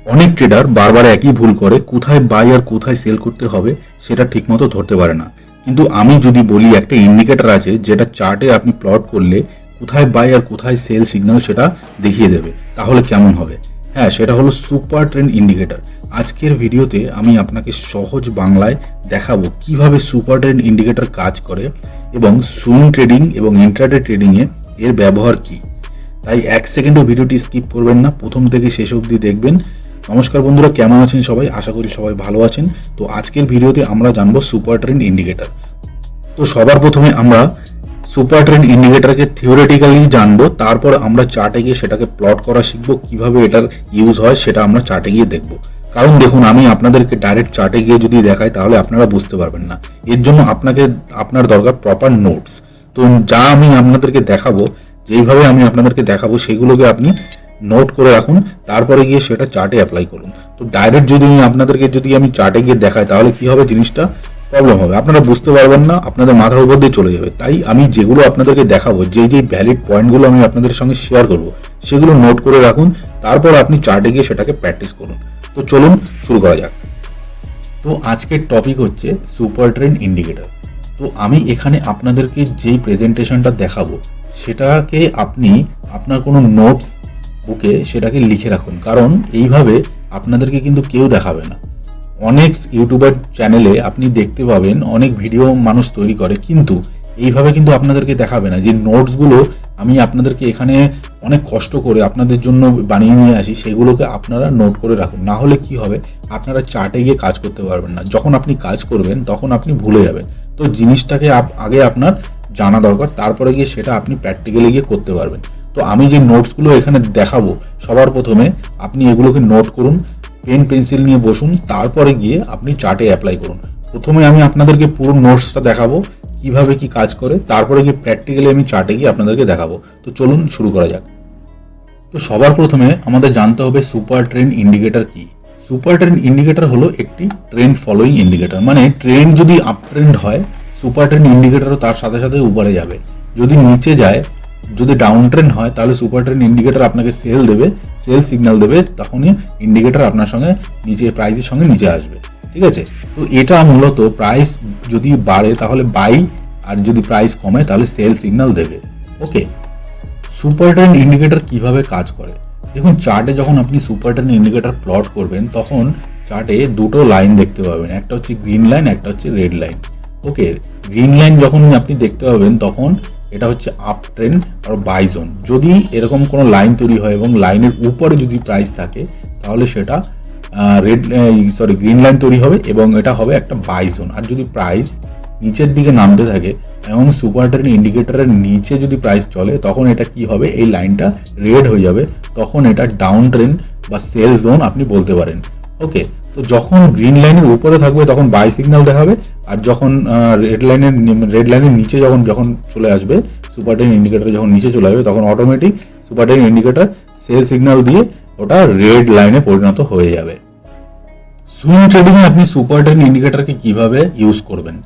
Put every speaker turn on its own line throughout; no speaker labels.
অনেক ট্রেডার বারবার একই ভুল করে, কোথায় বাই আর কোথায় সেল করতে হবে সেটা ঠিকমতো ধরতে পারে না। কিন্তু আমি যদি বলি একটা ইন্ডিকেটর আছে যেটা চার্টে আপনি প্লট করলে কোথায় বাই আর কোথায় সেল সিগন্যাল সেটা দেখিয়ে দেবে, তাহলে কেমন হবে? হ্যাঁ, সেটা হলো সুপার ট্রেন্ড ইন্ডিকেটর। আজকের ভিডিওতে আমি আপনাকে সহজ বাংলায় দেখাবো কিভাবে সুপার ট্রেন্ড ইন্ডিকেটর কাজ করে এবং সুইং ট্রেডিং এবং ইন্ট্রাডে ট্রেডিংয়ে এর ব্যবহার কী। তাই এক সেকেন্ডও ভিডিওটি স্কিপ করবেন না, প্রথম থেকে শেষ অবধি দেখবেন। নমস্কার বন্ধুরা, কেমন আছেন সবাই? আশা করি সবাই ভালো আছেন। তো আজকের ভিডিওতে আমরা জানবো সুপার ট্রেন্ড ইন্ডিকেটর। তো সবার প্রথমে আমরা সুপার ট্রেন্ড ইন্ডিকেটরকে থিওরিটিক্যালি জানবো, তারপর আমরা চার্টে গিয়ে সেটাকে প্লট করা শিখবো, কিভাবে এটার ইউজ হয় সেটা আমরা চার্টে গিয়ে দেখবো। কারণ দেখুন, আমি আপনাদেরকে ডাইরেক্ট চার্টে গিয়ে যদি দেখাই তাহলে আপনারা বুঝতে পারবেন না। এর জন্য আপনার দরকার প্রপার নোটস। তো যা আমি আপনাদেরকে দেখাবো, যেইভাবে আমি আপনাদেরকে দেখাবো সেগুলোকে আপনি নোট করে রাখুন, তারপরে গিয়ে সেটা চার্টে অ্যাপ্লাই করুন। তো ডাইরেক্ট যদি আমি চার্টে গিয়ে দেখাই তাহলে কি হবে, জিনিসটা প্রবলেম হবে, আপনারা বুঝতে পারবেন না, আপনাদের মাথার উপর দিয়ে চলে যাবে। তাই আমি যেগুলো আপনাদেরকে দেখাবো, যেই ভ্যালিড পয়েন্টগুলো আমি আপনাদের সঙ্গে শেয়ার করব, সেগুলো নোট করে রাখুন, তারপর আপনি চার্টে গিয়ে সেটাকে প্র্যাকটিস করুন। তো চলুন শুরু করা যাক। তো আজকের টপিক হচ্ছে সুপার ট্রেন্ড ইন্ডিকেটর। তো আমি এখানে আপনাদেরকে যেই প্রেজেন্টেশনটা দেখাবো সেটাকে আপনি আপনার কোনো নোটস বুকে সেটাকে লিখে রাখুন, কারণ এইভাবে আপনাদেরকে কিন্তু কেউ দেখাবে না। অনেক ইউটিউবার চ্যানেলে আপনি দেখতে পাবেন অনেক ভিডিও মানুষ তৈরি করে, কিন্তু এইভাবে কিন্তু আপনাদেরকে দেখাবে না। যে নোটসগুলো আমি আপনাদেরকে এখানে অনেক কষ্ট করে আপনাদের জন্য বানিয়ে নিয়ে আসি, সেগুলোকে আপনারা নোট করে রাখুন। না হলে কি হবে, আপনারা চার্টে গিয়ে কাজ করতে পারবেন না। যখন আপনি কাজ করবেন তখন আপনি ভুলে যাবেন। তো জিনিসটাকে আগে আপনার জানা দরকার, তারপরে গিয়ে সেটা আপনি প্র্যাকটিক্যালি গিয়ে করতে পারবেন। তো আমি যে নোটসগুলো এখানে দেখাবো, সবার প্রথমে আপনি এগুলোকে নোট করুন, পেন পেন্সিল নিয়ে বসুন, তারপরে গিয়ে আপনি চার্টে অ্যাপ্লাই করুন। প্রথমে আমি আপনাদেরকে পুরো নোটসটা দেখাবো কিভাবে কি কাজ করে, তারপরে গিয়ে প্র্যাকটিক্যালি আমি চার্টে গিয়ে আপনাদেরকে দেখাবো। তো চলুন শুরু করা যাক। তো সবার প্রথমে আমাদের জানতে হবে সুপার ট্রেন্ড ইন্ডিকেটর কি। সুপার ট্রেন্ড ইন্ডিকেটর হলো একটি ট্রেন্ড ফলোয়িং ইন্ডিকেটর, মানে ট্রেন্ড যদি আপ ট্রেন্ড হয়, সুপার ট্রেন্ড ইন্ডিকেটরও তার সাথে সাথে উপরে যাবে। যদি নিচে যায়, যদি ডাউন ট্রেন্ড হয়, তাহলে সুপার ট্রেন্ড ইন্ডিকেটর আপনাকে সেল সিগন্যাল দেবে, তখনই ইন্ডিকেটর আপনার সঙ্গে নিচে প্রাইসের সঙ্গে নিচে আসবে। ঠিক আছে? তো এটা মূলত প্রাইস যদি বাড়ে তাহলে বাই, আর যদি প্রাইস কমে তাহলে সেল সিগন্যাল দেবে। ওকে, সুপার ট্রেন্ড ইন্ডিকেটর কিভাবে কাজ করে দেখুন। চার্টে যখন আপনি সুপার ট্রেন্ড ইন্ডিকেটর প্লট করবেন, তখন চার্টে দুটো লাইন দেখতে পাবেন, একটা হচ্ছে গ্রিন লাইন, একটা হচ্ছে red line. Okay, green line যখন আপনি দেখতে পাবেন তখন এটা হচ্ছে আপ ট্রেন্ড আর বাই জোন। যদি এরকম কোনো লাইন তৈরি হয় এবং লাইনের উপরে যদি প্রাইস থাকে, তাহলে সেটা গ্রিন লাইন তৈরি হবে এবং এটা হবে একটা বাই জোন। আর যদি প্রাইস নিচের দিকে নামতে থাকে এবং সুপার ট্রেন্ড ইন্ডিকেটরের নিচে যদি প্রাইস চলে, তখন এটা কি হবে, এই লাইনটা রেড হয়ে যাবে, তখন এটা ডাউন ট্রেন্ড বা সেল জোন আপনি বলতে পারেন। ওকে, তো যখন গ্রিন লাইনের উপরে থাকবে তখন বাই সিগন্যাল দেখাবে, আর যখন রেড লাইনের নিচে যখন চলে আসবে, সুপার ট্রেন্ড ইন্ডিকেটর যখন নিচে চলে আসবে, তখন automatic super trend indicator sell signal দিয়ে ওটা রেড লাইনে পরিণত হয়ে যাবে। সুইং ট্রেডিংয়ে আপনি সুপার ট্রেন্ড ইন্ডিকেটরকে কিভাবে ইউজ করবেন?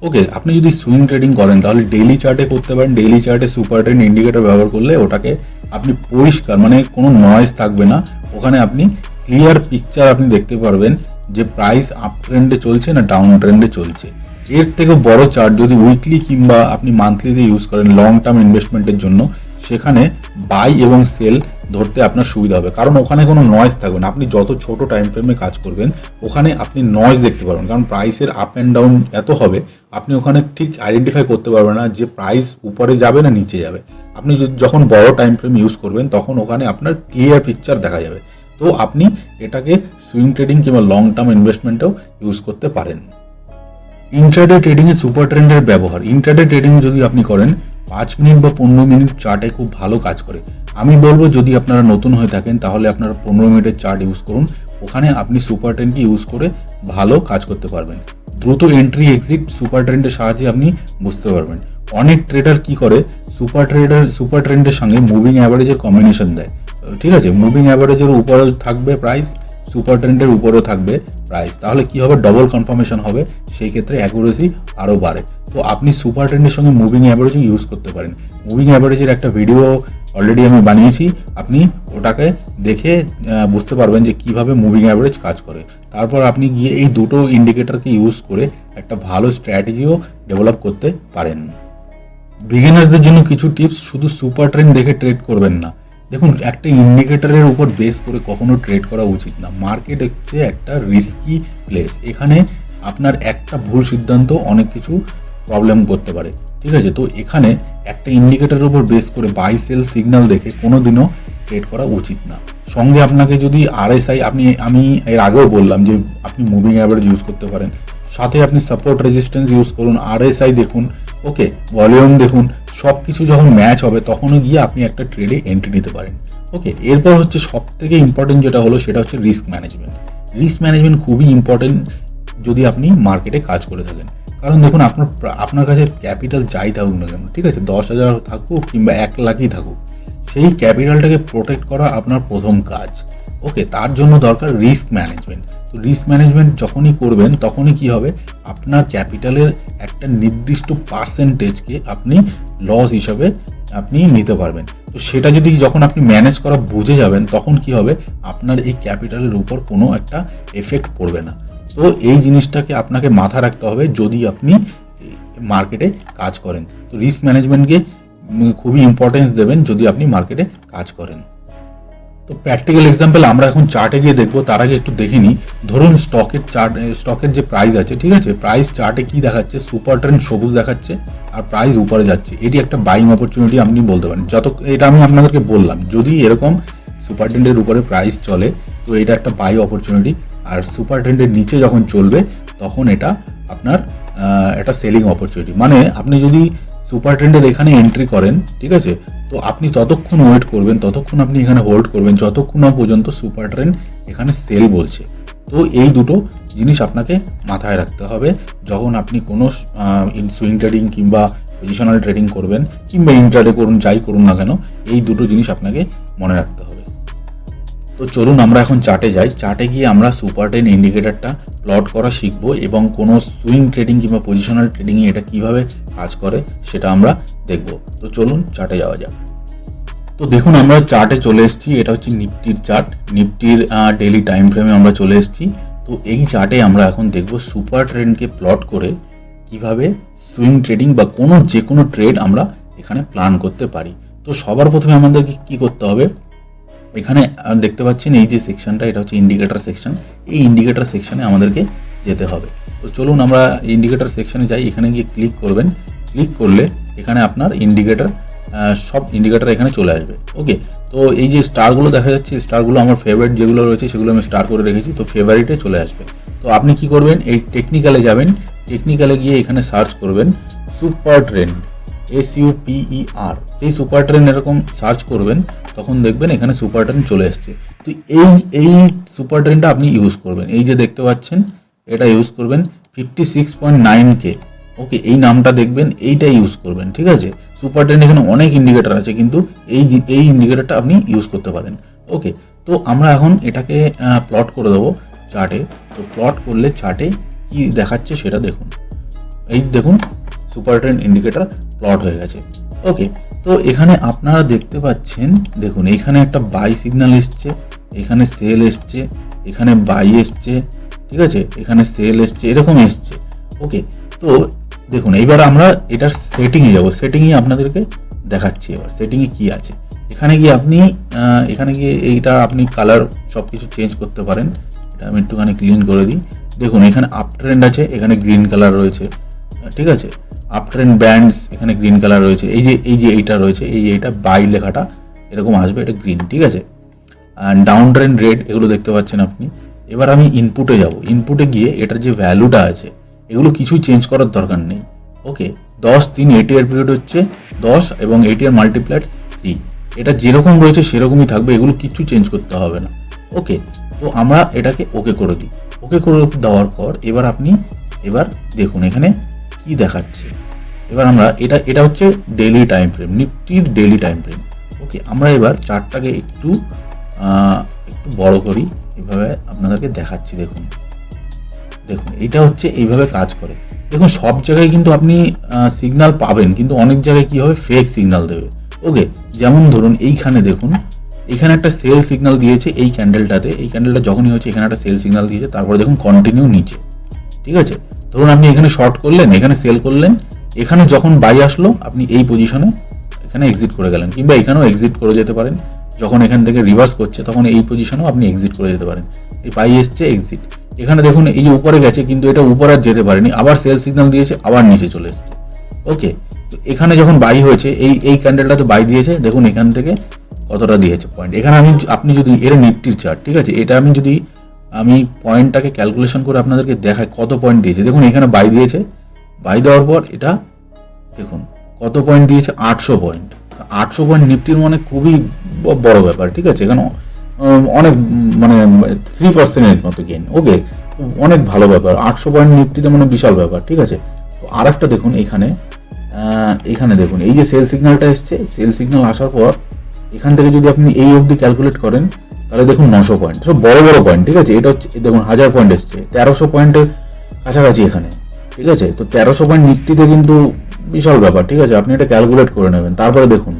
ওকে, আপনি যদি সুইং ট্রেডিং করেন তাহলে ডেইলি চার্টে করতে পারেন। ডেইলি চার্টে সুপার ট্রেন্ড ইন্ডিকেটর ব্যবহার করলে ওটাকে আপনি পরিষ্কার, মানে কোনো নয়েজ থাকবে না, ওখানে আপনি ক্লিয়ার পিকচার আপনি দেখতে পারবেন যে প্রাইস আপ ট্রেন্ডে চলছে না ডাউন ট্রেন্ডে চলছে। এর থেকে বড় চার্ট যদি উইকলি কিংবা আপনি মান্থলিতে ইউজ করেন লং টার্ম ইনভেস্টমেন্টের জন্য, সেখানে বাই এবং সেল ধরতে আপনার সুবিধা হবে, কারণ ওখানে কোনো নয়েজ থাকবে না। আপনি যত ছোট টাইম ফ্রেমে কাজ করবেন ওখানে আপনি নয়েজ দেখতে পারবেন, কারণ প্রাইসের আপ অ্যান্ড ডাউন এত হবে, আপনি ওখানে ঠিক আইডেন্টিফাই করতে পারবেন না যে প্রাইস উপরে যাবে না নিচে যাবে। আপনি যখন বড় টাইম ফ্রেম ইউজ করবেন তখন ওখানে আপনার ক্লিয়ার পিকচার দেখা যাবে। তো আপনি এটাকে সুইং ট্রেডিং কিংবা লং টার্ম ইনভেস্টমেন্টেও ইউজ করতে পারেন। ইন্ট্রাডে ট্রেডিংয়ে সুপার ট্রেন্ডের ব্যবহার। ইন্ট্রাডে ট্রেডিং যদি আপনি করেন, 5 মিনিট বা 15 মিনিট চার্টে খুব ভালো কাজ করে। আমি বলবো যদি আপনারা নতুন হয়ে থাকেন তাহলে আপনারা 15 মিনিটের চার্ট ইউজ করুন, ওখানে আপনি সুপার ট্রেন্ডকে ইউজ করে ভালো কাজ করতে পারবেন। দ্রুত এন্ট্রি এক্সিট সুপার ট্রেন্ডের সাহায্যে আপনি বুঝতে পারবেন। অনেক ট্রেডার কি করে, সুপার ট্রেন্ডের সঙ্গে মুভিং অ্যাভারেজের কম্বিনেশন দেয়। ঠিক আছে, মুভিং অ্যাভারেজের উপরে থাকবে প্রাইস, সুপার ট্রেন্ডের উপরেও থাকবে প্রাইস, তাহলে কি হবে, ডবল কনফার্মেশন হবে, সেই ক্ষেত্রে অ্যাকুরেসি আরও বাড়ে। তো আপনি সুপার ট্রেন্ডের সঙ্গে মুভিং অ্যাভারেজও ইউজ করতে পারেন। মুভিং অ্যাভারেজের একটা ভিডিও অলরেডি আমি বানিয়েছি, আপনি ওটাকে দেখে বুঝতে পারবেন যে কিভাবে মুভিং অ্যাভারেজ কাজ করে। তারপর আপনি গিয়ে এই দুটো ইন্ডিকেটরকে ইউজ করে একটা ভালো স্ট্র্যাটেজিও ডেভেলপ করতে পারেন। বিগিনার্সদের জন্য কিছু টিপস, শুধু সুপার ট্রেন্ড দেখে ট্রেড করবেন না। দেখুন, একটা ইন্ডিকেটরের উপর বেস করে কখনো ট্রেড করা উচিত না। মার্কেট হচ্ছে একটা রিস্কি প্লেস, এখানে আপনার একটা ভুল সিদ্ধান্ত অনেক কিছু প্রবলেম করতে পারে, ঠিক আছে। তো এখানে একটা ইন্ডিকেটরের উপর বেস করে বাই সেল সিগন্যাল দেখে কোনোদিনও ট্রেড করা উচিত না। সঙ্গে আপনাকে যদি আরএসআই, আমি এর আগেও বললাম যে আপনি মুভিং অ্যাভারেজ ইউজ করতে পারেন, সাথে আপনি সাপোর্ট রেজিস্ট্যান্স ইউজ করুন, আরএসআই দেখুন, ওকে, ভলিউম দেখুন, সব কিছু যখন ম্যাচ হবে তখনও গিয়ে আপনি একটা ট্রেডে এন্ট্রি নিতে পারেন, ওকে। এরপর হচ্ছে সব থেকে ইম্পর্টেন্ট যেটা হলো সেটা হচ্ছে রিস্ক ম্যানেজমেন্ট। রিস্ক ম্যানেজমেন্ট খুবই ইম্পর্টেন্ট যদি আপনি মার্কেটে কাজ করে থাকেন। কারণ দেখুন, আপনার কাছে ক্যাপিটাল যাই থাকুক না কেন, ঠিক আছে, 10,000 থাকুক কিংবা 1 লাখই থাকুক, সেই ক্যাপিটালটাকে প্রোটেক্ট করা আপনার প্রথম কাজ, ওকে। তার জন্য দরকার রিস্ক ম্যানেজমেন্ট। তো রিস্ক ম্যানেজমেন্ট যখনই করবেন তখনই কি হবে, আপনার ক্যাপিটালের একটা নির্দিষ্ট পার্সেন্টেজকে আপনি লস হিসাবে আপনি নিতে পারবেন। তো সেটা যদি যখন আপনি ম্যানেজ করা বুঝে যাবেন তখন কি হবে, আপনার এই ক্যাপিটালের উপর কোনো একটা এফেক্ট পড়বে না। তো এই জিনিসটাকে আপনাকে মাথায় রাখতে হবে যদি আপনি মার্কেটে কাজ করেন। তো রিস্ক ম্যানেজমেন্টকে খুবই ইম্পর্টেন্স দেবেন যদি আপনি মার্কেটে কাজ করেন। তো প্র্যাকটিক্যাল এক্সাম্পল আমরা এখন চার্টে গিয়ে দেখবো, তার আগে একটু দেখে নিই। ধরুন স্টকের যে প্রাইস আছে, ঠিক আছে, প্রাইস চার্টে কি দেখাচ্ছে, সুপার ট্রেন্ড সবুজ দেখাচ্ছে আর প্রাইস উপরে যাচ্ছে, এটি একটা বাইং অপরচুনিটি আপনি বলতে পারেন। এটা আমি আপনাদেরকে বললাম, যদি এরকম সুপার ট্রেন্ডের উপরে প্রাইস চলে তো এটা একটা বাই অপরচুনিটি, আর সুপার ট্রেন্ডের নিচে যখন চলবে তখন এটা আপনার একটা সেলিং অপরচুনিটি। মানে আপনি যদি সুপার ট্রেন্ডের এখানে এন্ট্রি করেন, ঠিক আছে, তো আপনি ততক্ষণ ওয়েট করবেন, ততক্ষণ আপনি এখানে হোল্ড করবেন যতক্ষণ না পর্যন্ত সুপার ট্রেন্ড এখানে সেল বলছে। তো এই দুটো জিনিস আপনাকে মাথায় রাখতে হবে যখন আপনি কোনো সুইং ট্রেডিং কিংবা পজিশনাল ট্রেডিং করবেন কিংবা ইন্ট্রাডে করুন, যাই করুন না কেন, এই দুটো জিনিস আপনাকে মনে রাখতে হবে। তো চলুন আমরা এখন চার্টে যাই। চার্টে গিয়ে আমরা সুপার ট্রেন্ড ইন্ডিকেটরটা প্লট করা শিখবো এবং কোনো সুইং ট্রেডিং কিংবা পজিশনাল ট্রেডিংয়ে এটা কিভাবে কাজ করে সেটা আমরা দেখব। তো চলুন চার্টে যাওয়া যাক। তো দেখুন, আমরা চার্টে চলে এসেছি, এটা হচ্ছে নিফটির চার্ট, নিফটির ডেইলি টাইম ফ্রেমে আমরা চলে এসেছি। তো এই চার্টে আমরা এখন দেখব সুপার ট্রেন্ডকে প্লট করে কিভাবে সুইং ট্রেডিং বা যে কোনো ট্রেড আমরা এখানে প্ল্যান করতে পারি। তো সবার প্রথমে আমাদেরকে কি করতে হবে, এখানে দেখতে পাচ্ছেন এই যে সেকশনটা, এটা হচ্ছে ইন্ডিকেটর সেকশন। এই ইন্ডিকেটর সেকশনে আমাদেরকে যেতে হবে। তো চলুন আমরা ইন্ডিকেটর সেকশনে যাই। এখানে গিয়ে ক্লিক করবেন, ক্লিক করলে এখানে আপনার সব ইন্ডিকেটর এখানে চলে আসবে, ওকে। তো এই যে স্টারগুলো দেখা যাচ্ছে, স্টারগুলো আমার ফেভারিট যেগুলো রয়েছে সেগুলো আমি স্টার করে রেখেছি, তো ফেভারিটে চলে আসবে। তো আপনি কি করবেন, এই টেকনিক্যালে যাবেন, টেকনিক্যালে গিয়ে এখানে সার্চ করবেন সুপার ট্রেন্ড, SUPER, এই সুপার ট্রেন্ড এরকম সার্চ করবেন, তখন দেখবেন এখানে সুপার ট্রেন্ড চলে এসছে। তো এই সুপার ট্রেন্ডটা আপনি ইউজ করবেন, এই যে দেখতে পাচ্ছেন এটা ইউজ করবেন 56.9K, ওকে। এই নামটা দেখবেন, এইটা ইউজ করবেন, ঠিক আছে। সুপার ট্রেন্ড এখানে অনেক ইন্ডিকেটর আছে, কিন্তু এই ইন্ডিকেটরটা আপনি ইউজ করতে পারেন, ওকে। তো আমরা এখন এটাকে প্লট করে দেবো চার্টে। তো প্লট করলে চার্টে কি দেখাচ্ছে সেটা দেখুন, এই দেখুন সুপার ট্রেন্ড ইন্ডিকেটর প্লট হয়ে গেছে, ওকে। তো এখানে আপনারা দেখতে পাচ্ছেন, দেখুন এখানে একটা বাই সিগন্যাল এসছে, এখানে সেল এসছে, এখানে বাই এসছে, ঠিক আছে, এখানে সেল এসছে, এরকম এসছে, ওকে। তো দেখুন এইবার আমরা এটার সেটিংয়ে যাব, সেটিংয়ে আপনাদেরকে দেখাচ্ছি এবার সেটিংয়ে কি আছে। এখানে গিয়ে এইটা আপনি কালার সব কিছু চেঞ্জ করতে পারেন। এটা আমি একটুখানি ক্লিন করে দিই। দেখুন এখানে আপ ট্রেন্ড আছে, এখানে গ্রিন কালার রয়েছে, ঠিক আছে। আপ ট্রেন্ড ব্যান্ডস এখানে গ্রিন কালার রয়েছে, এই যে এইটা রয়েছে, এইটা বাই লেখাটা এরকম আসবে, এটা গ্রিন, ঠিক আছে। আর ডাউন ট্রেন্ড রেড এগুলো দেখতে পাচ্ছেন আপনি। এবার আমি ইনপুটে যাব, ইনপুটে গিয়ে এটার যে ভ্যালুটা আছে এগুলো কিছুই চেঞ্জ করার দরকার নেই, ওকে। 10, 3 ATR পিরিয়ড হচ্ছে 10 এবং ATR মাল্টিপ্লাইড 3, এটা যেরকম রয়েছে সেরকমই থাকবে, এগুলো কিছু চেঞ্জ করতে হবে না, ওকে। তো আমরা এটাকে ওকে করে দিই। ওকে করে দেওয়ার পর এবার দেখুন এখানে কি দেখাচ্ছে। এবার আমরা এটা হচ্ছে ডেইলি টাইম ফ্রেম, নিফটির ডেইলি টাইম ফ্রেম, ওকে। আমরা এবার চার্টটাকে একটু বড় করি, এভাবে আপনাদেরকে দেখাচ্ছি। দেখুন এটা হচ্ছে এইভাবে কাজ করে। দেখুন সব জায়গায় কিন্তু আপনি সিগন্যাল পাবেন, কিন্তু অনেক জায়গায় কি হবে, ফেক সিগন্যাল দেবে, ওকে, যেমন ধরুন এইখানে দেখুন, এখানে একটা সেল সিগন্যাল দিয়েছে এই ক্যান্ডেলটাতে, এই ক্যান্ডেলটা যখনই হচ্ছে এখানে একটা সেল সিগন্যাল দিয়েছে, তারপরে দেখুন কন্টিনিউ নিচে। ঠিক আছে, ধরুন আপনি এখানে শর্ট করলেন, এখানে সেল করলেন, এখানে যখন বাই আসলো আপনি এই পজিশনে এখানে এক্সিট করে গেলেন, কিংবা এখানেও এক্সিট করে যেতে পারেন। যখন এখান থেকে রিভার্স করছে তখন এই পজিশনেও আপনি এক্সিট করে যেতে পারেন। এই বাই এসছে, এক্সিট। এখানে দেখুন এই যে উপরে গেছে, কিন্তু এটা উপরে আর যেতে পারেনি, আবার সেল সিগন্যাল দিয়েছে, আবার নিচে চলে এসছে। ওকে, তো এখানে যখন বাই হয়েছে, এই ক্যান্ডেলটাতে বাই দিয়েছে, দেখুন এখান থেকে কতটা দিয়েছে পয়েন্ট। এখানে আপনি যদি এর নিফটির চার্ট, ঠিক আছে, এটা আমি পয়েন্টটাকে ক্যালকুলেশন করে আপনাদেরকে দেখাই কত পয়েন্ট দিয়েছে। দেখুন এখানে বাই দিয়েছে, বাই দেওয়ার পর এটা দেখুন কত পয়েন্ট দিয়েছে, 800 পয়েন্ট। 800 পয়েন্ট নিফটির মানে খুবই বড় ব্যাপার। ঠিক আছে, এখানে অনেক মানে 3% মতো গেন। ওকে, অনেক ভালো ব্যাপার, 800 পয়েন্ট নিফটিতে মানে বিশাল ব্যাপার। ঠিক আছে, তো আর একটা দেখুন এখানে দেখুন এই যে সেল সিগন্যালটা এসছে, সেল সিগন্যাল আসার পর এখান থেকে যদি আপনি এই অবধি ক্যালকুলেট করেন, তাহলে দেখুন 900 পয়েন্ট, সব বড় বড় পয়েন্ট। ঠিক আছে, এটা হচ্ছে দেখুন 1000 পয়েন্ট এসছে, 1300 পয়েন্টের কাছাকাছি এখানে। ঠিক আছে, তো 1300 পয়েন্ট নিফটিতে কিন্তু বিশাল ব্যাপার। ঠিক আছে, আপনি এটা ক্যালকুলেট করে নেবেন। তারপরে দেখুন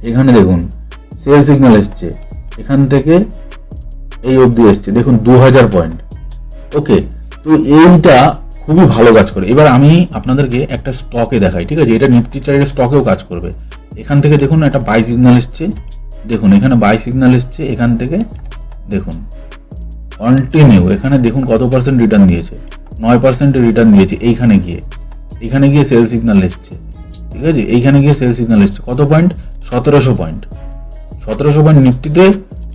এখানে দেখুন সেল সিগন্যাল এসছে, এখান থেকে এই অবধি এসছে, দেখুন 2000 পয়েন্ট। ওকে, তো এইটা খুবই ভালো কাজ করে। এবার আমি আপনাদেরকে একটা স্টকে দেখাই। ঠিক আছে, এটা নিফটি চার্টের স্টকেও কাজ করবে। এখান থেকে দেখুন একটা বাই সিগন্যাল এসছে, দেখুন এখানে বাই সিগন্যাল এসছে, এখান থেকে দেখুন কন্টিনিউ, এখানে দেখুন কত পার্সেন্ট রিটার্ন দিয়েছে, 9% রিটার্ন দিয়েছে। এইখানে গিয়ে সেল সিগন্যাল এসছে। ঠিক আছে, এইখানে গিয়ে সেল সিগন্যাল এসছে, কত পয়েন্ট, 1700 পয়েন্ট। 1700 পয়েন্ট নিফটিতে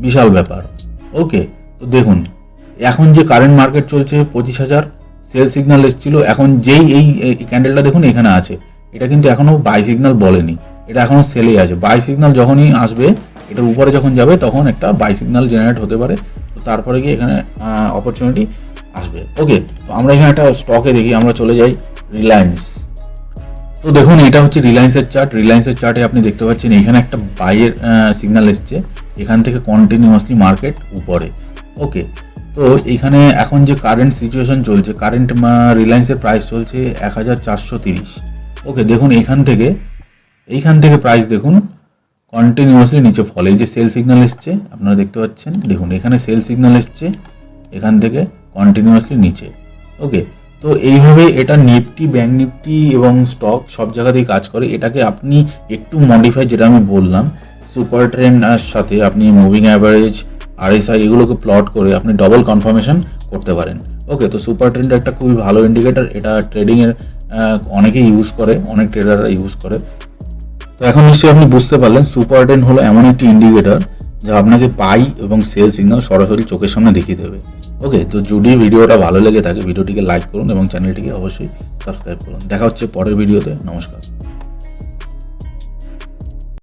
বিশাল ব্যাপার। ওকে, তো দেখুন এখন যে কারেন্ট মার্কেট চলছে 25,000, সেল সিগন্যাল এসেছিল, এখন যেই এই ক্যান্ডেলটা দেখুন এখানে আছে, এটা কিন্তু এখনো বাই সিগন্যাল বলেনি, এটা এখনো সেলে আছে। বাই সিগন্যাল যখনই আসবে, এটার উপরে যখন যাবে তখন একটা বাই সিগন্যাল জেনারেট হতে পারে, তো তারপরে গিয়ে এখানে অপরচুনিটি আসবে। ওকে, তো আমরা এখানে একটা স্টকে দেখি, আমরা চলে যাই রিলায়েন্স। তো দেখুন এটা হচ্ছে রিলায়েন্সের চার্ট। রিলায়েন্সের চার্টে আপনি দেখতে পাচ্ছেন এখানে একটা বাইয়ের সিগন্যাল এসছে, এখান থেকে কন্টিনিউয়াসলি মার্কেট উপরে। ওকে, তো এখানে এখন যে কারেন্ট সিচুয়েশন চলছে, কারেন্ট রিলায়েন্সের প্রাইস চলছে 1430। ওকে, দেখুন এইখান থেকে প্রাইস দেখুন কন্টিনিউয়াসলি নিচে ফলে। এই যে সেল সিগন্যাল এসছে আপনারা দেখতে পাচ্ছেন, দেখুন এখানে সেল সিগন্যাল এসছে, এখান থেকে কন্টিনিউয়াসলি নিচে। ওকে, তো এইভাবে এটা নিফটি, ব্যাংক নিফটি এবং স্টক সব জায়গাতেই কাজ করে। এটাকে আপনি একটু মডিফাই, যেটা আমি বললাম, সুপার ট্রেন্ডের সাথে আপনি মুভিং অ্যাভারেজ, আরএসআই এগুলোকে প্লট করে আপনি ডবল কনফার্মেশন করতে পারেন। ওকে, তো সুপার ট্রেন্ড একটা খুবই ভালো ইন্ডিকেটর, এটা ট্রেডিংয়ের অনেকেই ইউজ করে, অনেক ট্রেডাররা ইউজ করে। তো এখন নিশ্চয়ই আপনি বুঝতে পারলেন সুপার ট্রেন্ড হলো এমন একটি ইন্ডিকেটর যা আপনাকে বাই এবং সেল সিগন্যাল সরাসরি চোখের সামনে দেখিয়ে দেবে। ওকে, তো যদি ভিডিওটা ভালো লেগে থাকে ভিডিওটিকে লাইক করুন এবং চ্যানেলটিকে অবশ্যই সাবস্ক্রাইব করুন। দেখা হচ্ছে পরের ভিডিওতে। নমস্কার।